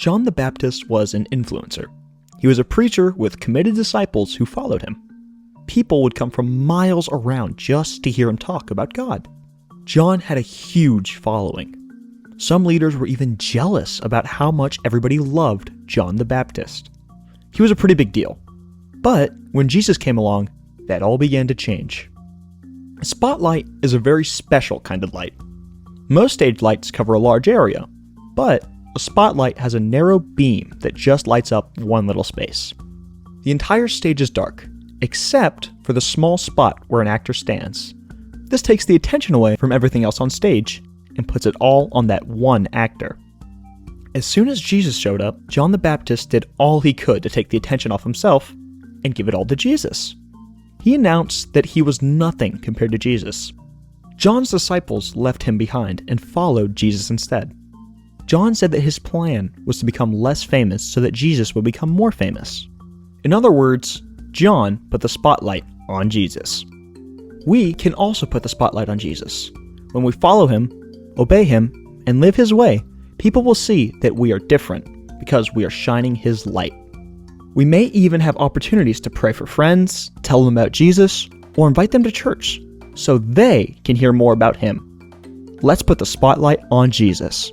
John the Baptist was an influencer. He was a preacher with committed disciples who followed him. People would come from miles around just to hear him talk about God. John had a huge following. Some leaders were even jealous about how much everybody loved John the Baptist. He was a pretty big deal. But when Jesus came along, that all began to change. A spotlight is a very special kind of light. Most stage lights cover a large area, but a spotlight has a narrow beam that just lights up one little space. The entire stage is dark, except for the small spot where an actor stands. This takes the attention away from everything else on stage and puts it all on that one actor. As soon as Jesus showed up, John the Baptist did all he could to take the attention off himself and give it all to Jesus. He announced that he was nothing compared to Jesus. John's disciples left him behind and followed Jesus instead. John said that his plan was to become less famous so that Jesus would become more famous. In other words, John put the spotlight on Jesus. We can also put the spotlight on Jesus. When we follow him, obey him, and live his way, people will see that we are different because we are shining his light. We may even have opportunities to pray for friends, tell them about Jesus, or invite them to church so they can hear more about him. Let's put the spotlight on Jesus.